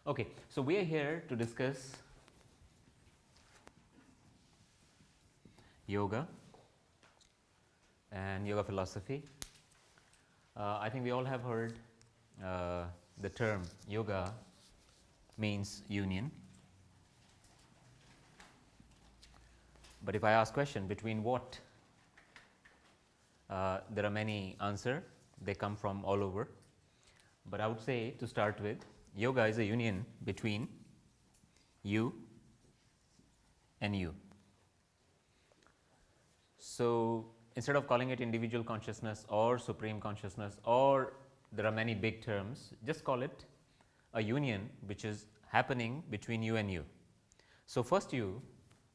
Okay, so we are here to discuss yoga and yoga philosophy. I think we all have heard the term yoga means union. But if I ask question between what, there are many answers. They come from all over. But I would say to start with, yoga is a union between you and you. So, instead of calling it individual consciousness or supreme consciousness, or there are many big terms, just call it a union which is happening between you and you. So, first you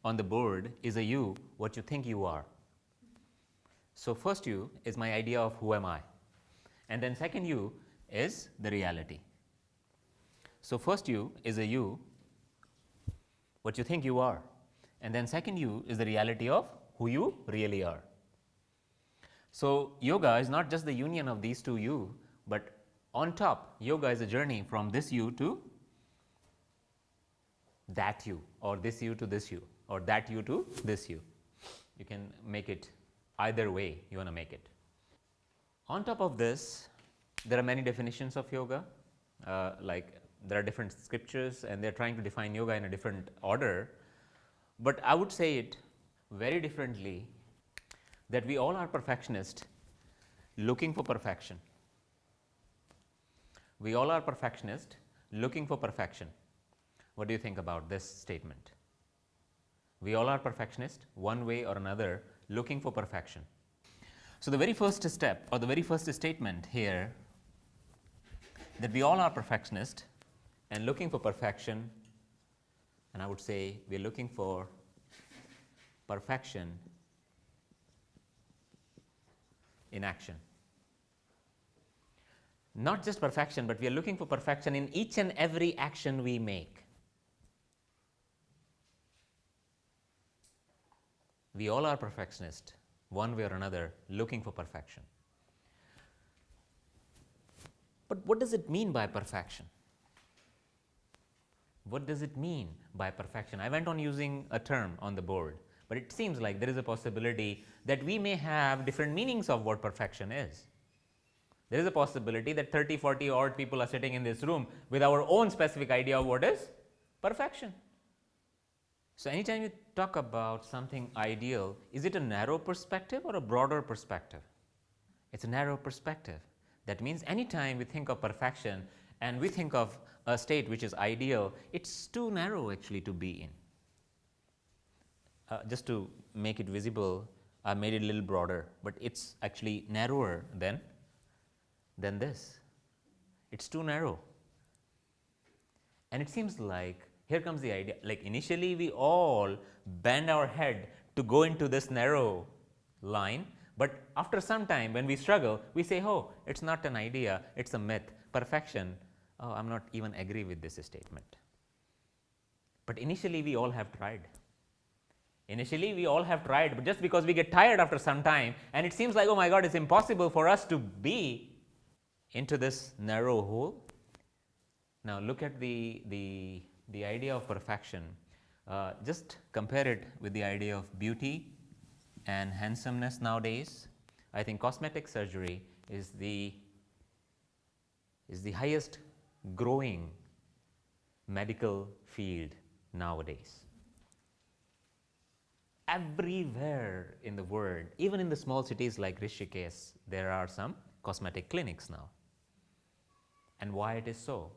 on the board is a you, what you think you are. So, first you is my idea of who am I, and then second you is the reality. So, first you is a you, what you think you are, and then second you is the reality of who you really are. So, yoga is not just the union of these two you, but on top yoga is a journey from this you to that you, or this you to this you, or that you to this you. You can make it either way you want to make it. On top of this, there are many definitions of yoga, like there are different scriptures and they are trying to define yoga in a different order, but I would say it very differently, that we all are perfectionists looking for perfection. We all are perfectionists looking for perfection. What do you think about this statement? We all are perfectionists one way or another looking for perfection. So, the very first step or the very first statement here, that we all are perfectionists and looking for perfection, and I would say we are looking for perfection in action. Not just perfection, but we are looking for perfection in each and every action we make. We all are perfectionists one way or another looking for perfection. But what does it mean by perfection? What does it mean by perfection? I went on using a term on the board, but it seems like there is a possibility that we may have different meanings of what perfection is. There is a possibility that 30, 40 odd people are sitting in this room with our own specific idea of what is perfection. So, anytime you talk about something ideal, is it a narrow perspective or a broader perspective? It is a narrow perspective. That means anytime we think of perfection and we think of a state which is ideal, it is too narrow actually to be in. Just to make it visible, I made it a little broader, but it is actually narrower than this. It is too narrow. And it seems like here comes the idea, like initially we all bend our head to go into this narrow line, but after some time when we struggle, we say, oh, it is not an idea, it is a myth, perfection, oh, I am not even agree with this statement. But initially we all have tried. Initially we all have tried, but just because we get tired after some time and it seems like, oh my God, it is impossible for us to be into this narrow hole. Now, look at the idea of perfection. Just compare it with the idea of beauty and handsomeness nowadays. I think cosmetic surgery is the highest growing medical field nowadays. Everywhere in the world, even in the small cities like Rishikesh, there are some cosmetic clinics now. And why it is so?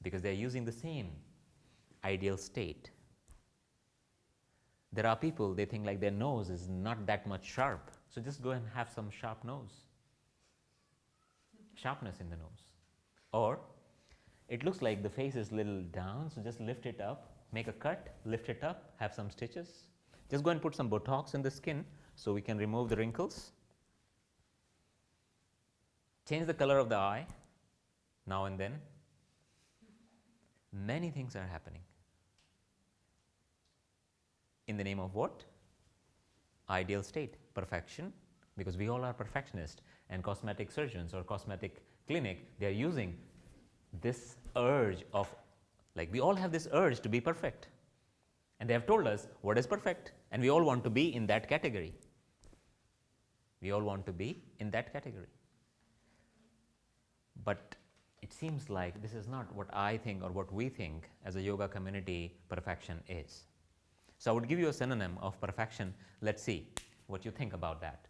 Because they are using the same ideal state. There are people, they think like their nose is not that much sharp, so just go and have some sharp nose, sharpness in the nose. Or it looks like the face is little down, so just lift it up, make a cut, lift it up, have some stitches. Just go and put some Botox in the skin so we can remove the wrinkles. Change the color of the eye now and then. Many things are happening. In the name of what? Ideal state, perfection, because we all are perfectionists, and cosmetic surgeons or cosmetic clinic, they are using this urge of Like we all have this urge to be perfect. And they have told us what is perfect, and we all want to be in that category. We all want to be in that category. But it seems like this is not what I think or what we think as a yoga community perfection is. So I would give you a synonym of perfection. Let's see what you think about that.